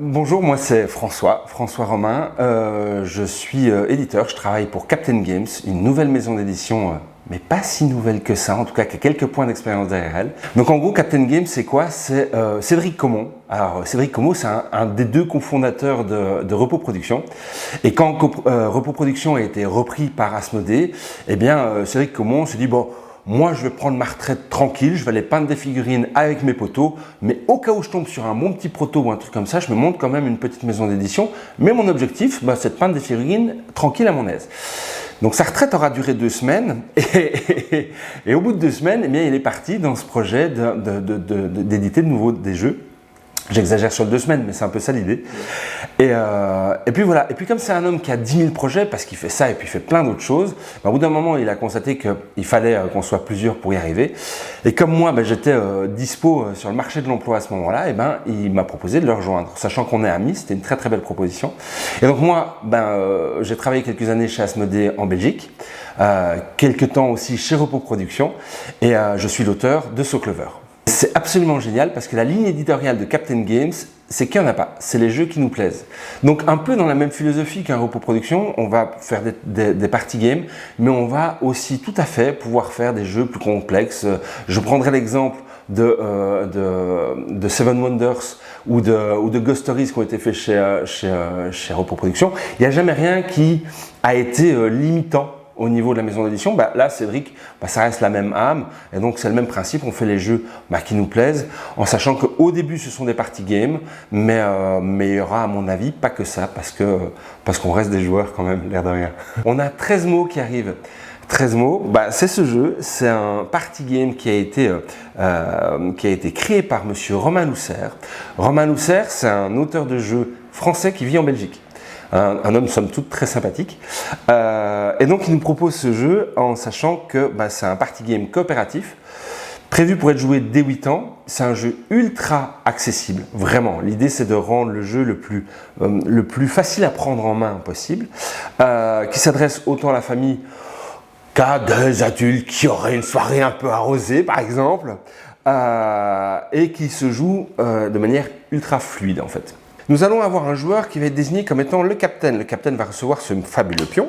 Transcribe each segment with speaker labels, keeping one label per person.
Speaker 1: Bonjour, moi c'est François Romain, je suis éditeur, je travaille pour Captain Games, une nouvelle maison d'édition, mais pas si nouvelle que ça, en tout cas qui a quelques points d'expérience derrière elle. Donc en gros, Captain Games c'est quoi? C'est Cédric Comont. Alors Cédric Comont c'est un des deux cofondateurs de Repos Production, et quand Repos Production a été repris par Asmodée, eh bien Cédric Comont se dit bon, moi, je vais prendre ma retraite tranquille, je vais aller peindre des figurines avec mes potos, mais au cas où je tombe sur un bon petit proto ou un truc comme ça, je me monte quand même une petite maison d'édition. Mais mon objectif, c'est de peindre des figurines tranquille à mon aise. Donc sa retraite aura duré 2 semaines, et au bout de 2 semaines, eh bien, il est parti dans ce projet d'éditer de nouveau des jeux. J'exagère sur le 2 semaines, mais c'est un peu ça l'idée. Et puis voilà. Et puis comme c'est un homme qui a 10 000 projets, parce qu'il fait ça et puis il fait plein d'autres choses, au bout d'un moment, il a constaté qu'il fallait qu'on soit plusieurs pour y arriver. Et comme moi, j'étais dispo sur le marché de l'emploi à ce moment-là, il m'a proposé de le rejoindre. Sachant qu'on est amis, c'était une très très belle proposition. Et donc moi, j'ai travaillé quelques années chez Asmodée en Belgique, quelques temps aussi chez Repos Production, et je suis l'auteur de So Clover. C'est absolument génial parce que la ligne éditoriale de Captain Games, c'est qu'il n'y en a pas, c'est les jeux qui nous plaisent. Donc un peu dans la même philosophie qu'un Repos Production, on va faire des party games, mais on va aussi tout à fait pouvoir faire des jeux plus complexes. Je prendrai l'exemple de Seven Wonders ou de Ghost Stories qui ont été faits chez Repos Production. Il n'y a jamais rien qui a été limitant au niveau de la maison d'édition. Là, Cédric, ça reste la même âme, et donc c'est le même principe, on fait les jeux qui nous plaisent, en sachant qu'au début ce sont des party games, mais il y aura à mon avis pas que ça, parce qu'on reste des joueurs quand même, l'air de rien. On a 13 mots qui arrivent. 13 mots, c'est ce jeu, c'est un party game qui a été créé par monsieur Romain Lousser. Romain Lousser, c'est un auteur de jeux français qui vit en Belgique. Un homme somme toute très sympathique, et donc il nous propose ce jeu en sachant que c'est un party game coopératif prévu pour être joué dès 8 ans. C'est un jeu ultra accessible, vraiment. L'idée c'est de rendre le jeu le plus facile à prendre en main possible, qui s'adresse autant à la famille qu'à des adultes qui auraient une soirée un peu arrosée par exemple, et qui se joue de manière ultra fluide en fait. Nous allons avoir un joueur qui va être désigné comme étant le capitaine. Le capitaine va recevoir ce fabuleux pion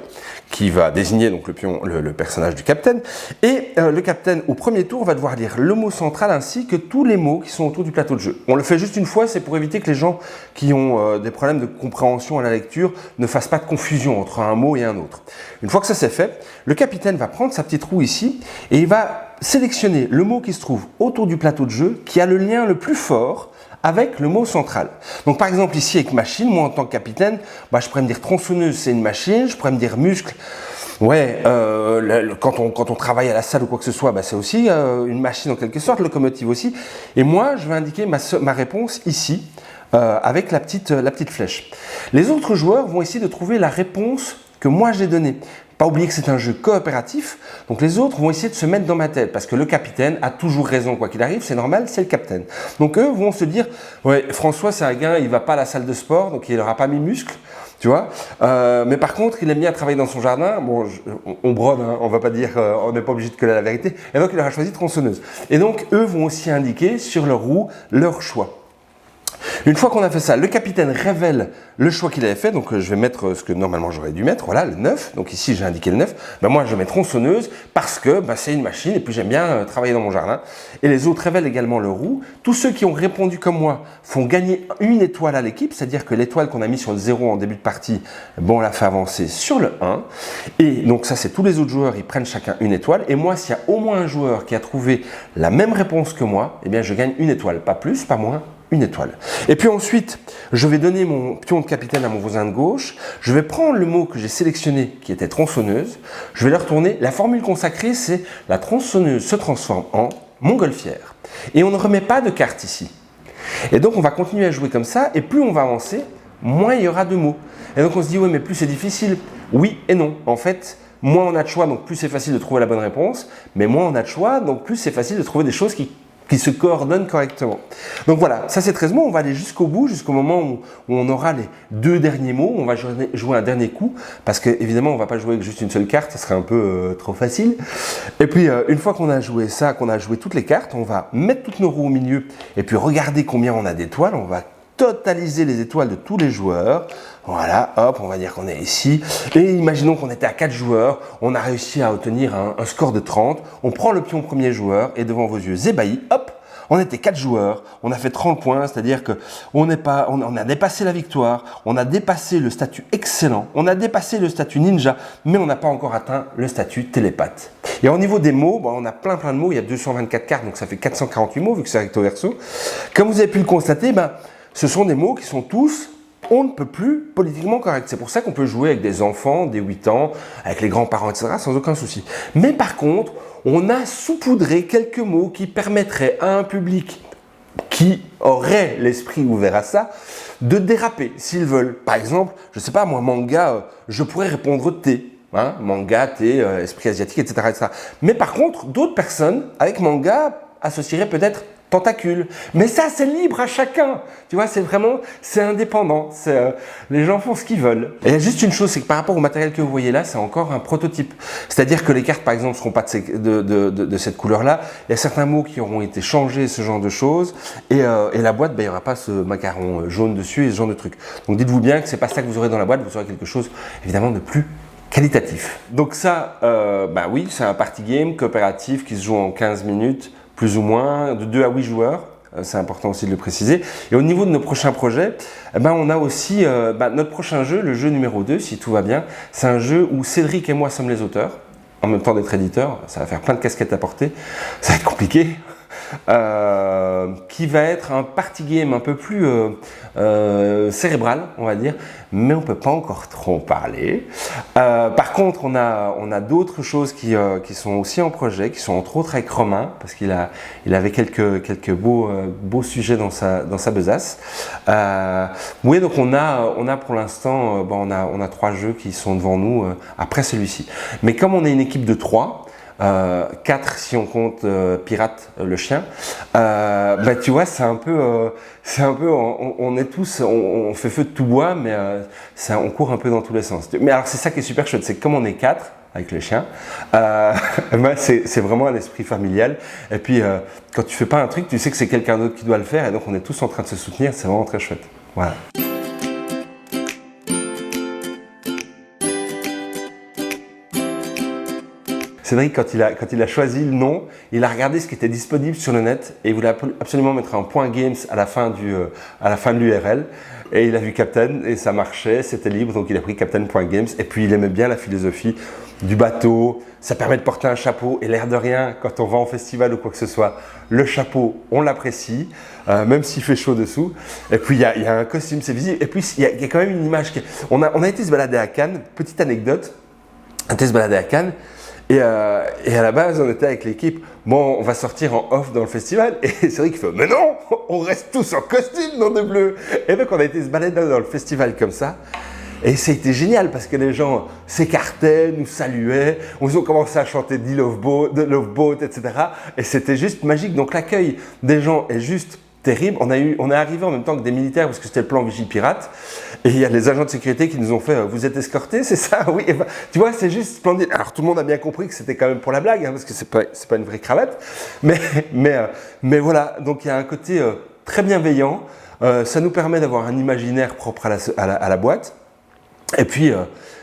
Speaker 1: qui va désigner donc le personnage du capitaine. Et le capitaine, au premier tour, va devoir lire le mot central ainsi que tous les mots qui sont autour du plateau de jeu. On le fait juste une fois, c'est pour éviter que les gens qui ont des problèmes de compréhension à la lecture ne fassent pas de confusion entre un mot et un autre. Une fois que ça c'est fait, le capitaine va prendre sa petite roue ici et il va sélectionner le mot qui se trouve autour du plateau de jeu qui a le lien le plus fort avec le mot central. Donc par exemple ici avec machine, moi en tant que capitaine, je pourrais me dire tronçonneuse c'est une machine, je pourrais me dire muscle, quand on travaille à la salle ou quoi que ce soit, c'est aussi une machine en quelque sorte, locomotive aussi. Et moi je vais indiquer ma réponse ici, avec la petite flèche. Les autres joueurs vont essayer de trouver la réponse que moi j'ai donnée. Pas oublier que c'est un jeu coopératif, donc les autres vont essayer de se mettre dans ma tête, parce que le capitaine a toujours raison, quoi qu'il arrive, c'est normal, c'est le capitaine. Donc eux vont se dire, ouais, François c'est un gars, il va pas à la salle de sport, donc il n'aura pas mes muscles, tu vois, mais par contre il aime bien travailler dans son jardin, bon, on brode, hein, on va pas dire, on n'est pas obligé de coller la vérité, et donc il aura choisi tronçonneuse. Et donc eux vont aussi indiquer sur leur roue leur choix. Une fois qu'on a fait ça, le capitaine révèle le choix qu'il avait fait, donc je vais mettre ce que normalement j'aurais dû mettre, voilà le 9, donc ici j'ai indiqué le 9, moi je mets tronçonneuse parce que c'est une machine et puis j'aime bien travailler dans mon jardin. Et les autres révèlent également le roux. Tous ceux qui ont répondu comme moi font gagner une étoile à l'équipe, c'est-à-dire que l'étoile qu'on a mis sur le 0 en début de partie, on la fait avancer sur le 1. Et donc ça c'est tous les autres joueurs, ils prennent chacun une étoile, et moi s'il y a au moins un joueur qui a trouvé la même réponse que moi, eh bien je gagne une étoile, pas plus, pas moins, une étoile. Et puis ensuite, je vais donner mon pion de capitaine à mon voisin de gauche, je vais prendre le mot que j'ai sélectionné qui était tronçonneuse, je vais le retourner. La formule consacrée, c'est la tronçonneuse se transforme en montgolfière. Et on ne remet pas de carte ici. Et donc on va continuer à jouer comme ça, et plus on va avancer, moins il y aura de mots. Et donc on se dit, ouais, mais plus c'est difficile. Oui et non. En fait, moins on a de choix, donc plus c'est facile de trouver la bonne réponse, mais moins on a de choix, donc plus c'est facile de trouver des choses qui se coordonnent correctement. Donc voilà, ça c'est 13 mots, on va aller jusqu'au bout, jusqu'au moment où on aura les 2 derniers mots, on va jouer un dernier coup, parce que évidemment on ne va pas jouer avec juste une seule carte, ça serait un peu trop facile. Et puis une fois qu'on a joué ça, qu'on a joué toutes les cartes, on va mettre toutes nos roues au milieu, et puis regarder combien on a d'étoiles, on va totaliser les étoiles de tous les joueurs. Voilà, hop, on va dire qu'on est ici. Et imaginons qu'on était à 4 joueurs, on a réussi à obtenir un score de 30. On prend le pion premier joueur et devant vos yeux ébahis, hop, on était 4 joueurs, on a fait 30 points, c'est-à-dire qu'on a dépassé la victoire, on a dépassé le statut excellent, on a dépassé le statut ninja, mais on n'a pas encore atteint le statut télépathe. Et au niveau des mots, on a plein de mots, il y a 224 cartes, donc ça fait 448 mots vu que c'est recto verso. Comme vous avez pu le constater, ce sont des mots qui sont tous on ne peut plus politiquement correct. C'est pour ça qu'on peut jouer avec des enfants, des 8 ans, avec les grands-parents, etc., sans aucun souci. Mais par contre, on a saupoudré quelques mots qui permettraient à un public qui aurait l'esprit ouvert à ça, de déraper s'ils veulent. Par exemple, je ne sais pas, moi, manga, je pourrais répondre thé. Hein, manga, thé, esprit asiatique, etc., etc. Mais par contre, d'autres personnes, avec manga, associeraient peut-être tentacule. Mais ça, c'est libre à chacun. Tu vois, c'est indépendant. Les gens font ce qu'ils veulent. Et il y a juste une chose, c'est que par rapport au matériel que vous voyez là, c'est encore un prototype. C'est-à-dire que les cartes, par exemple, ne seront pas de cette couleur-là. Il y a certains mots qui auront été changés, ce genre de choses. Et la boîte, il n'y aura pas ce macaron jaune dessus et ce genre de truc. Donc dites-vous bien que c'est pas ça que vous aurez dans la boîte. Vous aurez quelque chose, évidemment, de plus qualitatif. Donc ça, oui, c'est un party game coopératif qui se joue en 15 minutes, plus ou moins, de 2 à 8 joueurs. C'est important aussi de le préciser. Et au niveau de nos prochains projets, on a aussi notre prochain jeu, le jeu numéro 2, si tout va bien. C'est un jeu où Cédric et moi sommes les auteurs, en même temps d'être éditeurs. Ça va faire plein de casquettes à porter. Ça va être compliqué. Qui va être un party game un peu plus cérébral, on va dire, mais on ne peut pas encore trop en parler. Par contre, on a d'autres choses qui sont aussi en projet, qui sont entre autres avec Romain, parce qu'il avait quelques beaux sujets dans sa besace. Oui, donc on a pour l'instant, on a 3 jeux qui sont devant nous après celui-ci. Mais comme on est une équipe de 3, 4 si on compte Pirate le chien, tu vois, c'est un peu on est tous, on fait feu de tout bois, mais on court un peu dans tous les sens. Mais alors c'est ça qui est super chouette, c'est que comme on est 4 avec le chien, c'est vraiment un esprit familial. Et puis quand tu fais pas un truc, tu sais que c'est quelqu'un d'autre qui doit le faire, et donc on est tous en train de se soutenir. C'est vraiment très chouette. Voilà. Cédric, quand il a choisi le nom, il a regardé ce qui était disponible sur le net et il voulait absolument mettre un point games à la fin de l'URL. Et il a vu Captain et ça marchait, c'était libre, donc il a pris captain.games. Et puis il aimait bien la philosophie du bateau, ça permet de porter un chapeau. Et l'air de rien, quand on va en festival ou quoi que ce soit, le chapeau, on l'apprécie, même s'il fait chaud dessous. Et puis il y a un costume, c'est visible. Et puis il y a quand même une image. On a été se balader à Cannes, petite anecdote, on a été se balader à Cannes. Et à la base, on était avec l'équipe, on va sortir en off dans le festival. Et c'est vrai qu'il fait, mais non, on reste tous en costume, nom de bleu. Et donc, on a été se balader dans le festival comme ça. Et c'était génial parce que les gens s'écartaient, nous saluaient. Ils ont commencé à chanter The Love Boat, etc. Et c'était juste magique. Donc, l'accueil des gens est juste terrible. On est arrivé en même temps que des militaires parce que c'était le plan Vigile Pirate. Et il y a les agents de sécurité qui nous ont fait vous êtes escortés, c'est ça? Oui. Et tu vois, c'est juste splendide. Alors tout le monde a bien compris que c'était quand même pour la blague, parce que c'est pas une vraie cravate. Mais voilà. Donc il y a un côté très bienveillant. Ça nous permet d'avoir un imaginaire propre à la boîte. Et puis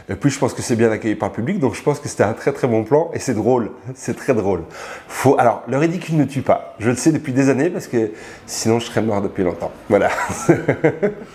Speaker 1: je pense que c'est bien accueilli par le public, donc je pense que c'était un très très bon plan et c'est drôle, c'est très drôle. Alors, le ridicule ne tue pas, je le sais depuis des années parce que sinon je serais mort depuis longtemps. Voilà.